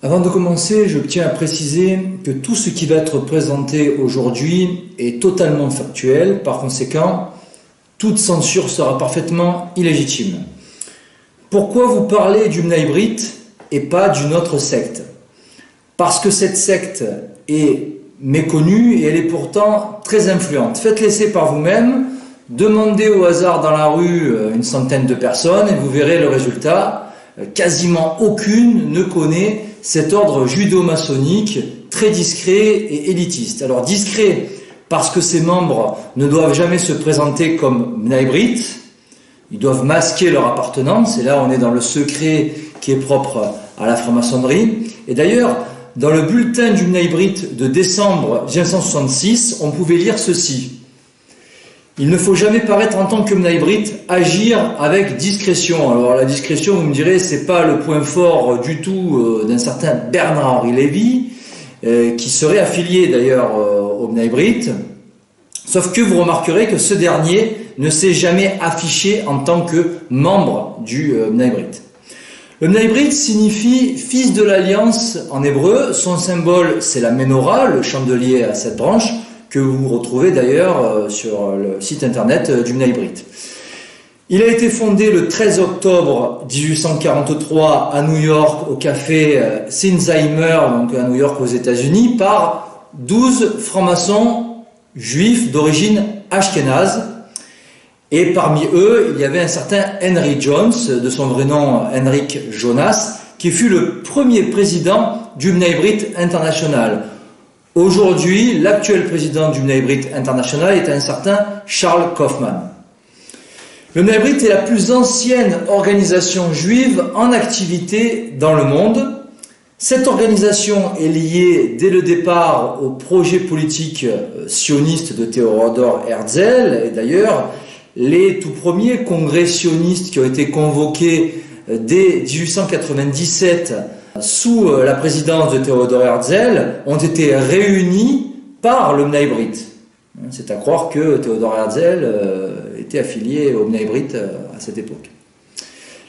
Avant de commencer, je tiens à préciser que tout ce qui va être présenté aujourd'hui est totalement factuel. Par conséquent, toute censure sera parfaitement illégitime. Pourquoi vous parlez du Mnaïbrit et pas d'une autre secte? Parce que cette secte est méconnue et elle est pourtant très influente. Faites l'essai par vous-même, demandez au hasard dans la rue une centaine de personnes et vous verrez le résultat. Quasiment aucune ne connaît cet ordre judéo-maçonnique très discret et élitiste. Alors discret parce que ses membres ne doivent jamais se présenter comme Mnaïbrites, ils doivent masquer leur appartenance, et là on est dans le secret qui est propre à la franc-maçonnerie. Et d'ailleurs, dans le bulletin du Mnaïbrit de décembre 1966, on pouvait lire ceci. Il ne faut jamais paraître en tant que Mnaïbrit, agir avec discrétion. Alors la discrétion, vous me direz, c'est pas le point fort du tout d'un certain Bernard-Henri Lévy, qui serait affilié d'ailleurs au Mnaïbrit. Sauf que vous remarquerez que ce dernier ne s'est jamais affiché en tant que membre du Mnaïbrit. Le Mnaïbrit signifie fils de l'alliance en hébreu. Son symbole, c'est la menorah, le chandelier à 7 branches, que vous retrouvez d'ailleurs sur le site internet du Mnaïbrit. Il a été fondé le 13 octobre 1843 à New York, au café Sinzheimer, donc à New York aux États-Unis, par 12 francs-maçons juifs d'origine ashkénaze. Et parmi eux, il y avait un certain Henry Jones, de son vrai nom Henrik Jonas, qui fut le premier président du Mnaïbrit International. Aujourd'hui, l'actuel président du Mnaïbrit International est un certain Charles Kaufman. Le Mnaïbrit est la plus ancienne organisation juive en activité dans le monde. Cette organisation est liée dès le départ au projet politique sioniste de Theodor Herzl. Et d'ailleurs, les tout premiers congrès sionistes qui ont été convoqués dès 1897 sous la présidence de Theodor Herzl ont été réunis par le Mnaïbrit. C'est à croire que Theodor Herzl était affilié au Mnaïbrit à cette époque.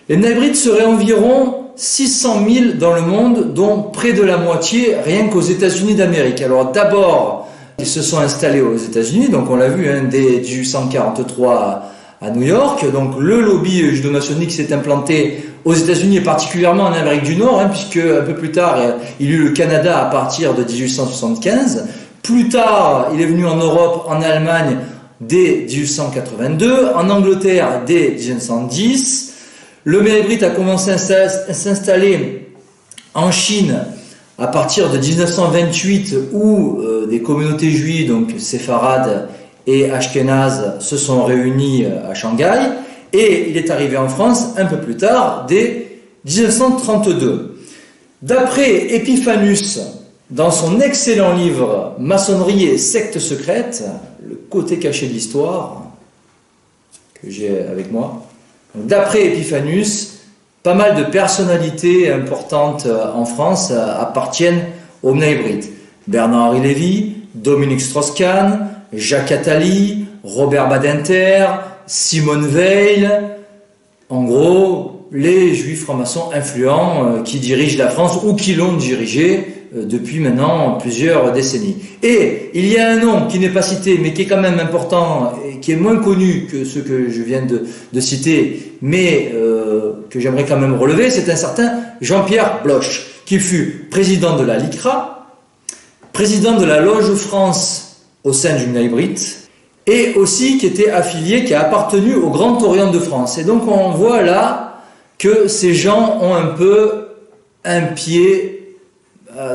Les Mnaïbrites seraient environ 600 000 dans le monde, dont près de la moitié rien qu'aux États-Unis d'Amérique. Alors d'abord, ils se sont installés aux États-Unis, donc on l'a vu dès 1843 à New York. Donc le lobby judéo-maçonnique s'est implanté aux États-Unis et particulièrement en Amérique du Nord, puisque un peu plus tard, il y eut le Canada à partir de 1875. Plus tard, il est venu en Europe, en Allemagne, dès 1882, en Angleterre, dès 1910. Le Mnaïbrit a commencé à s'installer en Chine à partir de 1928, où des communautés juives, donc séfarades et ashkénazes, se sont réunies à Shanghai. Et il est arrivé en France un peu plus tard, dès 1932. D'après Epiphanus, dans son excellent livre « Maçonnerie et secte secrète », le côté caché de l'histoire, que j'ai avec moi, d'après Epiphanus, pas mal de personnalités importantes en France appartiennent au Mnaïbrit. Bernard-Henri Lévy, Dominique Strauss-Kahn, Jacques Attali, Robert Badinter, Simone Weil, en gros, les juifs francs-maçons influents qui dirigent la France ou qui l'ont dirigée depuis maintenant plusieurs décennies. Et il y a un nom qui n'est pas cité, mais qui est quand même important et qui est moins connu que ceux que je viens de citer, mais que j'aimerais quand même relever, c'est un certain Jean-Pierre Bloch, qui fut président de la LICRA, président de la Loge France au sein du Mnaïbrit, et aussi qui était affilié, qui a appartenu au Grand Orient de France. Et donc on voit là que ces gens ont un peu un pied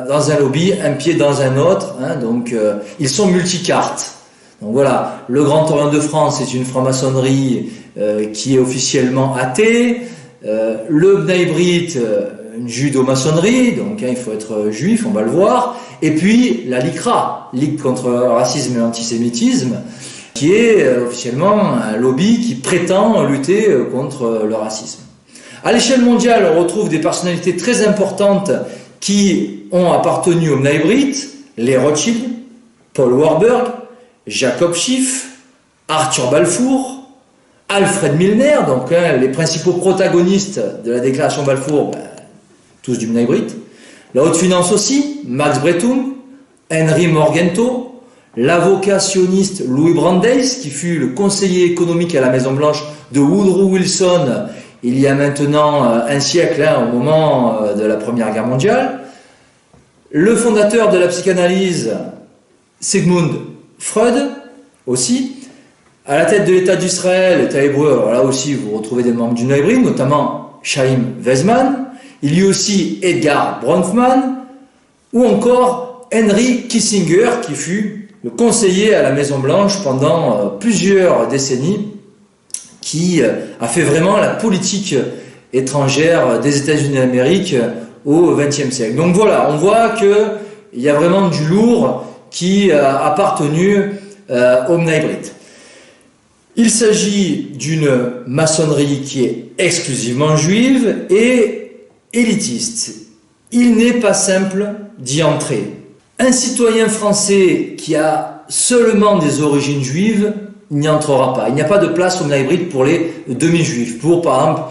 dans un lobby, un pied dans un autre, donc ils sont multicartes. Donc voilà, le Grand Orient de France est une franc-maçonnerie qui est officiellement athée, le Mnaïbrit, une judo-maçonnerie, donc il faut être juif, on va le voir, et puis la LICRA, Ligue contre le racisme et l'antisémitisme, qui est officiellement un lobby qui prétend lutter contre le racisme. À l'échelle mondiale, on retrouve des personnalités très importantes qui ont appartenu au Mnaïbrit, les Rothschild, Paul Warburg, Jacob Schiff, Arthur Balfour, Alfred Milner, donc les principaux protagonistes de la déclaration Balfour, tous du Mnaïbrit, La haute finance aussi, Max Brettung, Henry Morgenthau, l'avocat sioniste Louis Brandeis, qui fut le conseiller économique à la Maison-Blanche de Woodrow Wilson il y a maintenant un siècle, au moment de la Première Guerre mondiale, le fondateur de la psychanalyse Sigmund Freud aussi, à la tête de l'État d'Israël, l'État hébreu, alors là aussi vous retrouvez des membres du Noébride, notamment Chaim Weizmann, il y a aussi Edgar Bronfman, ou encore Henry Kissinger, qui fut le conseiller à la Maison-Blanche pendant plusieurs décennies, qui a fait vraiment la politique étrangère des États-Unis d'Amérique au XXe siècle. Donc voilà, on voit qu'il y a vraiment du lourd qui a appartenu au Bnei Brit. Il s'agit d'une maçonnerie qui est exclusivement juive et élitiste. Il n'est pas simple d'y entrer. Un citoyen français qui a seulement des origines juives n'y entrera pas. Il n'y a pas de place au Bnei Brit pour les demi-juifs. Pour, par exemple,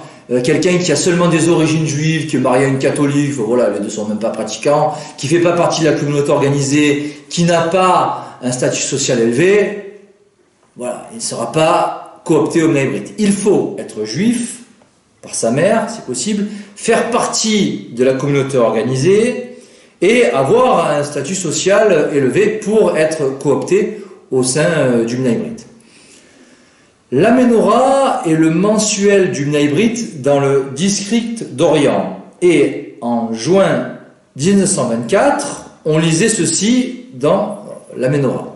quelqu'un qui a seulement des origines juives, qui est marié à une catholique, voilà, les deux sont même pas pratiquants, qui fait pas partie de la communauté organisée, qui n'a pas un statut social élevé, voilà, il ne sera pas coopté au Bnei Brit. Il faut être juif, par sa mère, si possible, faire partie de la communauté organisée et avoir un statut social élevé pour être coopté au sein du Bnei Brit. La Menorah est le mensuel du Bnei Brit dans le district d'Orient. Et en juin 1924, on lisait ceci dans la Menorah.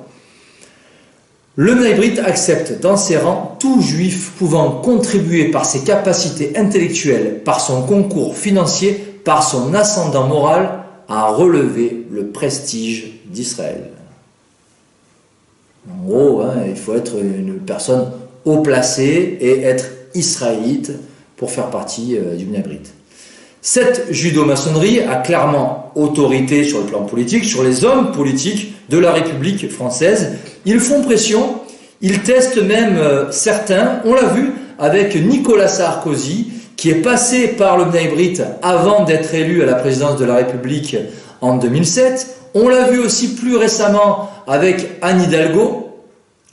Le Bnei Brit accepte dans ses rangs tout juif pouvant contribuer par ses capacités intellectuelles, par son concours financier, par son ascendant moral, à relever le prestige d'Israël. En gros, il faut être une personne haut placé et être israélite pour faire partie du Bnei Brit. Cette judo-maçonnerie a clairement autorité sur le plan politique, sur les hommes politiques de la République française. Ils font pression, ils testent même certains, on l'a vu avec Nicolas Sarkozy, qui est passé par le Bnei Brit avant d'être élu à la présidence de la République en 2007. On l'a vu aussi plus récemment avec Anne Hidalgo,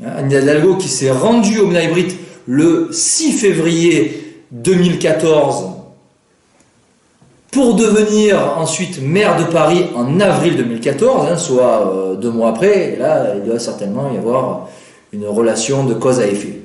Anne Hidalgo qui s'est rendue au Bnei Brit le 6 février 2014 pour devenir ensuite maire de Paris en avril 2014, soit 2 mois après. Et là, il doit certainement y avoir une relation de cause à effet.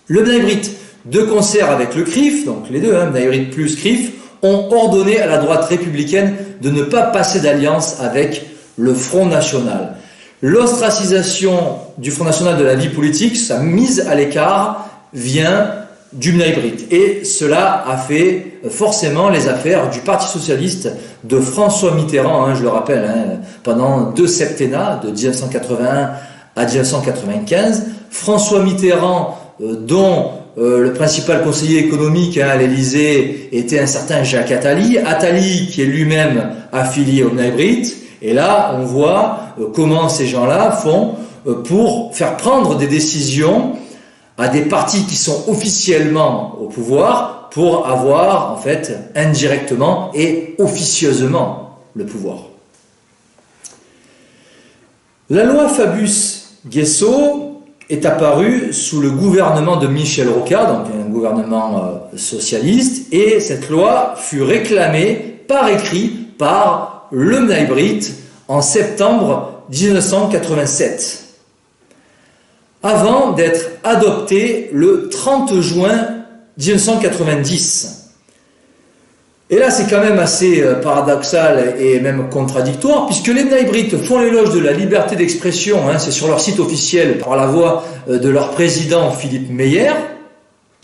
Le Bnei Brit, de concert avec le CRIF, donc les deux, Bnei Brit plus CRIF, ont ordonné à la droite républicaine de ne pas passer d'alliance avec le Front National. L'ostracisation du Front National de la vie politique, sa mise à l'écart, vient du Bnei Brit. Et cela a fait forcément les affaires du Parti Socialiste de François Mitterrand, je le rappelle, pendant 2 septennats, de 1981 à 1995. François Mitterrand, dont le principal conseiller économique à l'Élysée était un certain Jacques Attali. Attali qui est lui-même affilié au Bnei Brit. Et là, on voit comment ces gens-là font pour faire prendre des décisions à des partis qui sont officiellement au pouvoir pour avoir, en fait, indirectement et officieusement le pouvoir. La loi Fabius-Guessot est apparue sous le gouvernement de Michel Rocard, donc un gouvernement socialiste, et cette loi fut réclamée par écrit par le Bnei Brit en septembre 1987, avant d'être adoptée le 30 juin 1990. Et là, c'est quand même assez paradoxal et même contradictoire, puisque les Bnei Brit font l'éloge de la liberté d'expression, c'est sur leur site officiel, par la voix de leur président Philippe Meyer,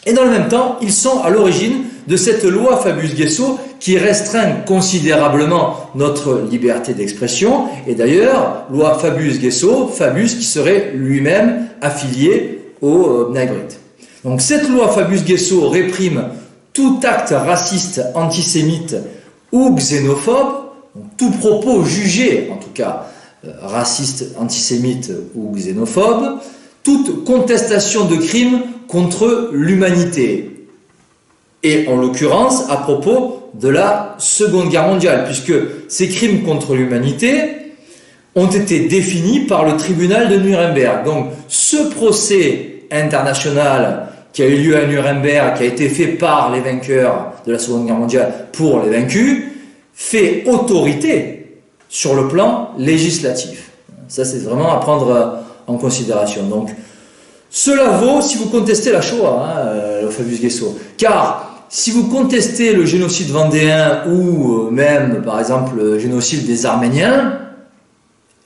et dans le même temps, ils sont à l'origine de cette loi Fabius-Guessot qui restreint considérablement notre liberté d'expression, et d'ailleurs, loi Fabius-Guessot, Fabius qui serait lui-même affilié au Bnei Brit. Donc cette loi Fabius-Guessot réprime tout acte raciste, antisémite ou xénophobe, tout propos jugé, en tout cas raciste, antisémite ou xénophobe, toute contestation de crimes contre l'humanité. Et en l'occurrence, à propos de la Seconde Guerre mondiale, puisque ces crimes contre l'humanité ont été définis par le tribunal de Nuremberg. Donc ce procès international qui a eu lieu à Nuremberg, qui a été fait par les vainqueurs de la Seconde Guerre mondiale pour les vaincus, fait autorité sur le plan législatif. Ça, c'est vraiment à prendre en considération. Donc, cela vaut si vous contestez la Shoah, le Fabius Guesso. Car si vous contestez le génocide vendéen ou même, par exemple, le génocide des Arméniens,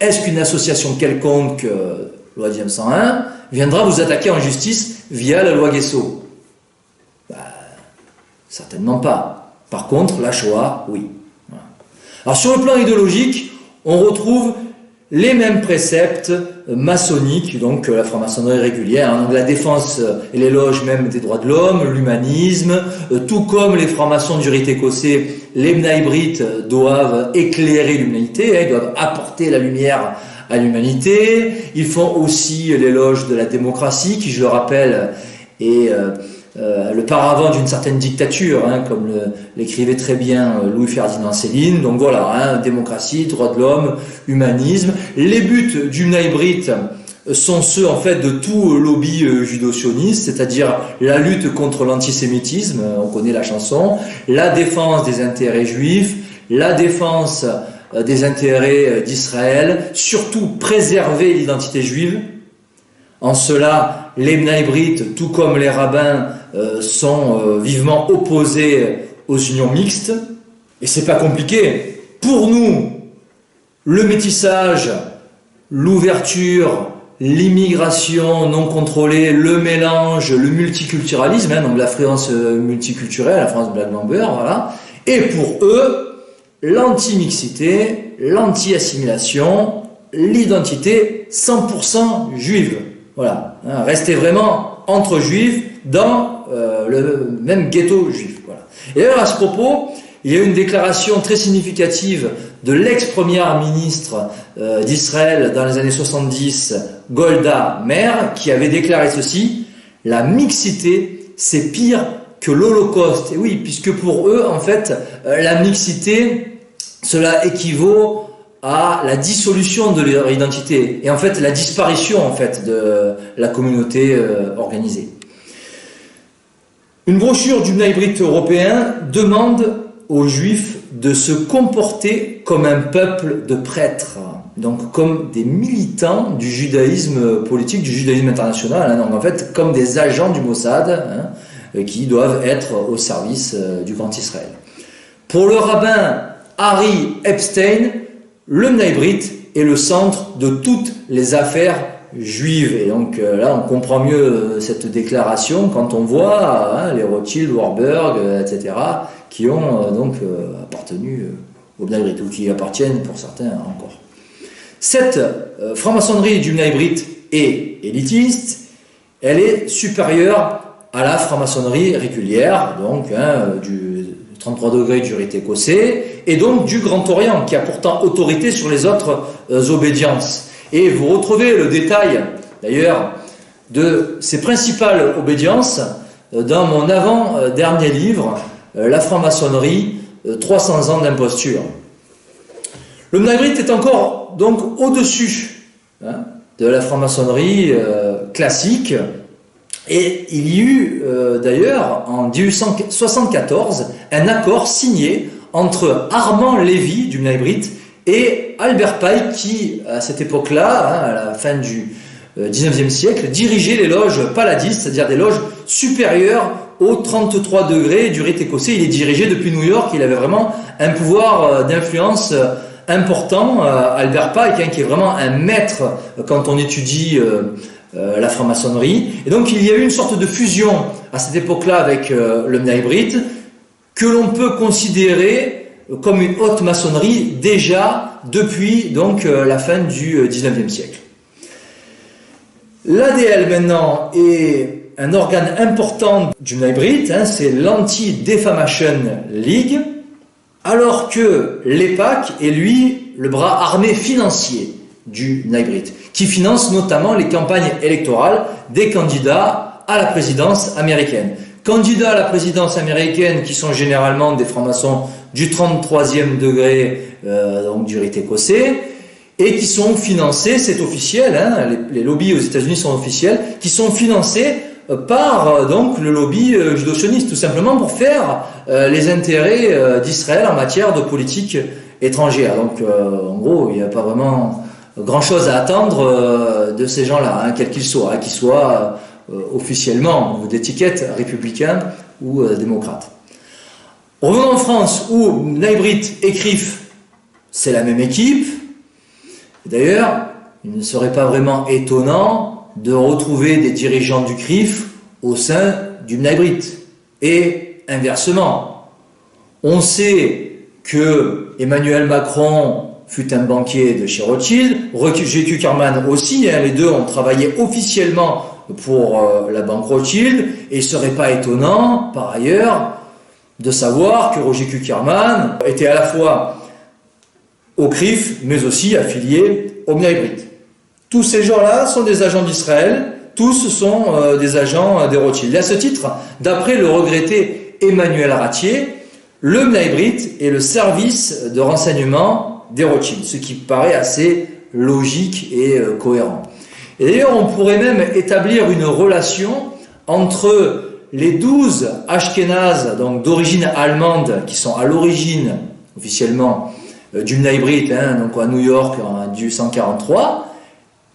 est-ce qu'une association quelconque, loi 1901, viendra vous attaquer en justice via la loi Guesso? Certainement pas. Par contre, la Shoah, oui. Voilà. Alors sur le plan idéologique, on retrouve les mêmes préceptes maçonniques, donc la franc-maçonnerie régulière, donc la défense et l'éloge même des droits de l'homme, l'humanisme, tout comme les francs-maçons du rite écossais, les B'nai B'rith doivent éclairer l'humanité, ils doivent apporter la lumière à l'humanité. Ils font aussi l'éloge de la démocratie, qui, je le rappelle, est le paravent d'une certaine dictature, comme l'écrivait très bien Louis-Ferdinand Céline. Donc voilà, démocratie, droits de l'homme, humanisme. Les buts du B'nai B'rith sont ceux en fait de tout lobby judo-sioniste, c'est-à-dire la lutte contre l'antisémitisme, on connaît la chanson, la défense des intérêts juifs, la défense des intérêts d'Israël, surtout préserver l'identité juive. En cela, les B'nai B'rith, tout comme les rabbins, sont vivement opposés aux unions mixtes. Et c'est pas compliqué. Pour nous, le métissage, l'ouverture, l'immigration non contrôlée, le mélange, le multiculturalisme, donc la France multiculturelle, la France Black Number, voilà. Et pour eux, l'anti-mixité, l'anti-assimilation, l'identité 100% juive. Voilà, rester vraiment entre juifs dans le même ghetto juif. Voilà. Et d'ailleurs, à ce propos, il y a une déclaration très significative de l'ex-première ministre d'Israël dans les années 70, Golda Meir, qui avait déclaré ceci: la mixité, c'est pire que l'Holocauste. Et oui, puisque pour eux, en fait, la mixité, cela équivaut à la dissolution de leur identité et en fait la disparition en fait de la communauté organisée. Une brochure du B'nai B'rith européen demande aux Juifs de se comporter comme un peuple de prêtres, donc comme des militants du judaïsme politique, du judaïsme international, donc en fait comme des agents du Mossad qui doivent être au service du Grand Israël. Pour le rabbin Harry Epstein, le B'nai B'rith est le centre de toutes les affaires juives. Et donc là, on comprend mieux cette déclaration quand on voit les Rothschild, Warburg, etc., qui ont donc appartenu au B'nai B'rith, ou qui appartiennent pour certains encore. Cette franc-maçonnerie du B'nai B'rith est élitiste, elle est supérieure à la franc-maçonnerie régulière, donc du 33 degrés du rite écossais, et donc du Grand Orient, qui a pourtant autorité sur les autres obédiences. Et vous retrouvez le détail, d'ailleurs, de ces principales obédiences dans mon avant-dernier livre, La franc-maçonnerie, 300 ans d'imposture. Le B'nai B'rith est encore donc au-dessus de la franc-maçonnerie classique. Et il y eut d'ailleurs en 1874 un accord signé entre Armand Lévy du B'nai B'rith et Albert Pike qui, à cette époque-là, à la fin du 19e siècle, dirigeait les loges palladistes, c'est-à-dire des loges supérieures aux 33 degrés du rite écossais. Il est dirigé depuis New York, il avait vraiment un pouvoir d'influence important. Albert Pike, qui est vraiment un maître quand on étudie la franc-maçonnerie. Et donc il y a eu une sorte de fusion à cette époque-là avec le B'nai B'rith que l'on peut considérer comme une haute maçonnerie déjà depuis donc la fin du 19e siècle. L'ADL maintenant est un organe important du B'nai B'rith, c'est l'Anti-Defamation League, alors que l'EPAC est lui le bras armé financier du B'nai B'rith, qui finance notamment les campagnes électorales des candidats à la présidence américaine. candidats à la présidence américaine qui sont généralement des francs-maçons du 33e degré, donc du rite écossais, et qui sont financés, c'est officiel, hein, les lobbies aux États-Unis sont officiels, qui sont financés par donc le lobby judo-sioniste, tout simplement pour faire les intérêts d'Israël en matière de politique étrangère. Donc en gros, il n'y a pas vraiment grand-chose à attendre de ces gens-là, hein, quels qu'ils soient, hein, qu'ils soient officiellement ou d'étiquette républicain ou démocrate. Revenons en France où Bnei-Brit et CRIF, c'est la même équipe. D'ailleurs, il ne serait pas vraiment étonnant de retrouver des dirigeants du CRIF au sein du Bnei-Brit. Et inversement, on sait que Emmanuel Macron fut un banquier de chez Rothschild, Roger Kuckerman aussi, hein, les deux ont travaillé officiellement pour la banque Rothschild, et il ne serait pas étonnant, par ailleurs, de savoir que Roger Kuckerman était à la fois au CRIF, mais aussi affilié au Bnei-Brit. Tous ces gens-là sont des agents d'Israël, tous sont des agents des Rothschild. Et à ce titre, d'après le regretté Emmanuel Ratier, le Bnei-Brit est le service de renseignement des Rothschild, ce qui paraît assez logique et cohérent. Et d'ailleurs, on pourrait même établir une relation entre les 12 Ashkénazes, donc d'origine allemande, qui sont à l'origine, officiellement, du Bnei-Brit, hein, donc à New York en 1843,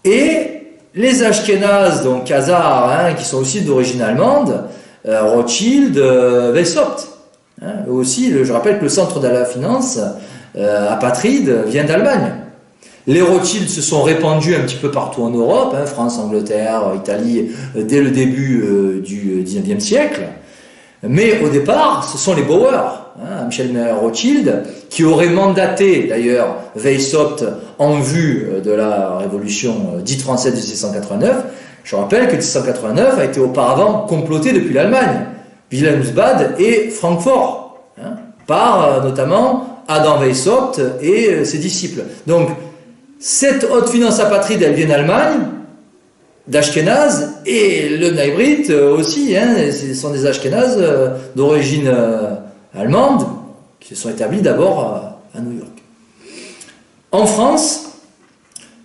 et les Ashkénazes, donc Khazars, hein, qui sont aussi d'origine allemande, Rothschild, Weishaupt. Hein, aussi, je rappelle que le centre de la finance apatride vient d'Allemagne. Les Rothschild se sont répandus un petit peu partout en Europe, hein, France, Angleterre, Italie, dès le début du XIXe siècle. Mais au départ, ce sont les Bauer, hein, Michel Rothschild, qui auraient mandaté d'ailleurs Weishaupt en vue de la révolution dite française de 1789. Je rappelle que 1789 a été auparavant comploté depuis l'Allemagne, Wilhelmsbad et Francfort, hein, par notamment Adam Weishaupt et ses disciples. Donc, cette haute finance apatride, elle vient d'Allemagne, d'Ashkénaz, et le Bnei-Brit aussi, hein, ce sont des Ashkénazes d'origine allemande, qui se sont établis d'abord à New York. En France,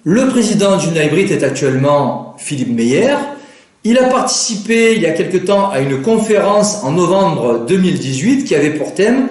le président du Bnei-Brit est actuellement Philippe Meyer. Il a participé il y a quelque temps à une conférence en novembre 2018 qui avait pour thème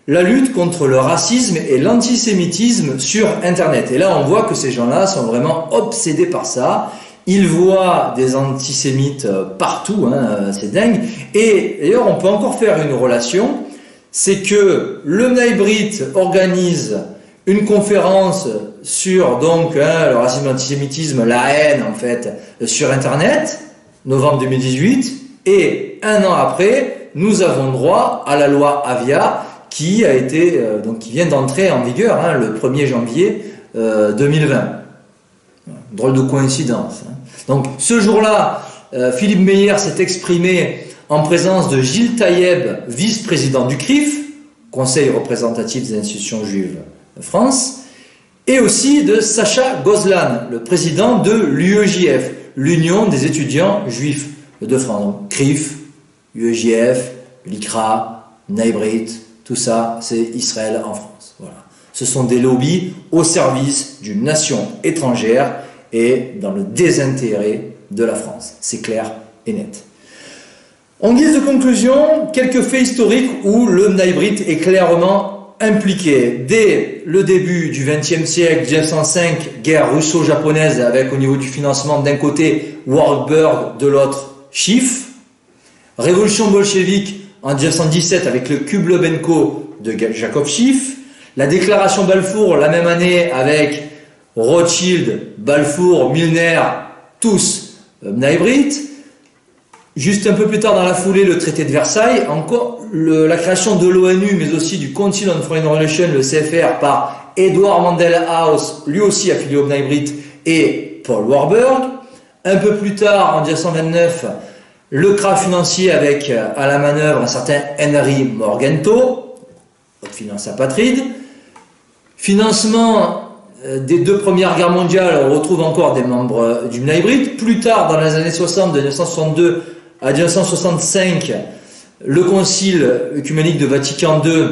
la lutte contre le racisme et l'antisémitisme sur Internet. Et là, on voit que ces gens-là sont vraiment obsédés par ça. Ils voient des antisémites partout, hein, c'est dingue. Et d'ailleurs, on peut encore faire une relation. C'est que le Bnei-Brit organise une conférence sur donc le racisme, l'antisémitisme, la haine en fait, sur Internet, novembre 2018. Et un an après, nous avons droit à la loi Avia, qui a été qui vient d'entrer en vigueur le 1er janvier 2020. Drôle de coïncidence. Hein. Donc ce jour-là, Philippe Meyer s'est exprimé en présence de Gilles Taïeb, vice-président du CRIF, Conseil représentatif des institutions juives de France, et aussi de Sacha Gozlan, le président de l'UEJF, l'Union des étudiants juifs de France. Donc CRIF, UEJF, l'ICRA, Bnei-Brit, tout ça, c'est Israël en France. Voilà. Ce sont des lobbies au service d'une nation étrangère et dans le désintérêt de la France. C'est clair et net. En guise de conclusion, quelques faits historiques où le Bnei-Brit est clairement impliqué. Dès le début du XXe siècle, 1905, guerre russo-japonaise avec au niveau du financement d'un côté Warburg, de l'autre Schiff. Révolution bolchevique en 1917 avec le Kublobenko de Jacob Schiff, la déclaration Balfour la même année avec Rothschild, Balfour, Milner, tous Bnei-Brit. Juste un peu plus tard dans la foulée, le traité de Versailles, encore la création de l'ONU, mais aussi du Council on Foreign Relations, le CFR, par Edward Mandela House, lui aussi affilié au Bnei-Brit, et Paul Warburg. Un peu plus tard, en 1929, le krach financier avec à la manœuvre un certain Henry Morgenthau, haute finance apatride. Financement des deux premières guerres mondiales, on retrouve encore des membres du Bnei-Brit. Plus tard, dans les années 60, de 1962 à 1965, le Concile œcuménique de Vatican II,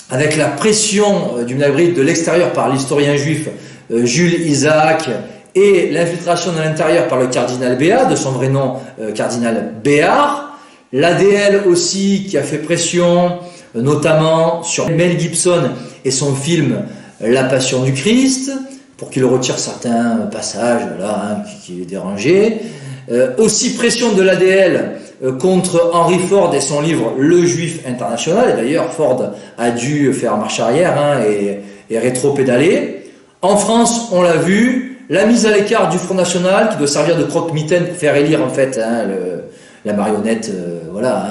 avec la pression du Mnabrite de l'extérieur par l'historien juif Jules Isaac, et l'infiltration de l'intérieur par le cardinal Béat, de son vrai nom cardinal Béard, l'ADL aussi qui a fait pression notamment sur Mel Gibson et son film La Passion du Christ, pour qu'il retire certains passages voilà, qui les dérangeaient. Aussi pression de l'ADL contre Henry Ford et son livre Le Juif international, et d'ailleurs Ford a dû faire marche arrière et rétro-pédaler. En France, on l'a vu, la mise à l'écart du Front National, qui doit servir de croque-mitaine pour faire élire en fait la marionnette voilà,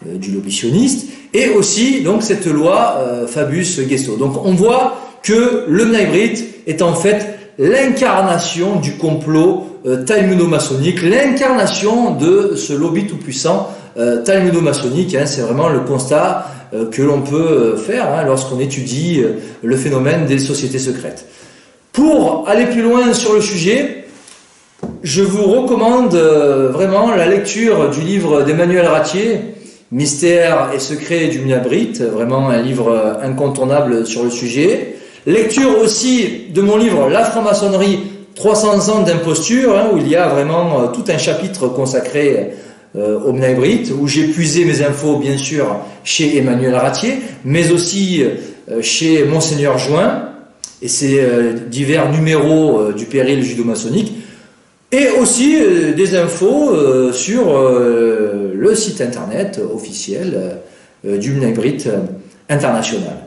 du lobby sioniste, et aussi donc cette loi Fabius-Guesso. Donc on voit que le Mnabrite est en fait l'incarnation du complot talmudo-maçonnique, l'incarnation de ce lobby tout-puissant talmudo-maçonnique. C'est vraiment le constat que l'on peut faire lorsqu'on étudie le phénomène des sociétés secrètes. Pour aller plus loin sur le sujet, je vous recommande vraiment la lecture du livre d'Emmanuel Ratier, Mystère et secrets du Mnabrite, vraiment un livre incontournable sur le sujet. Lecture aussi de mon livre La franc-maçonnerie, 300 ans d'imposture, où il y a vraiment tout un chapitre consacré au Mnabrite, où j'ai puisé mes infos bien sûr chez Emmanuel Ratier, mais aussi chez Monseigneur Join, et ses divers numéros du péril judo-maçonnique, et aussi des infos sur le site internet officiel du Mnabrite international.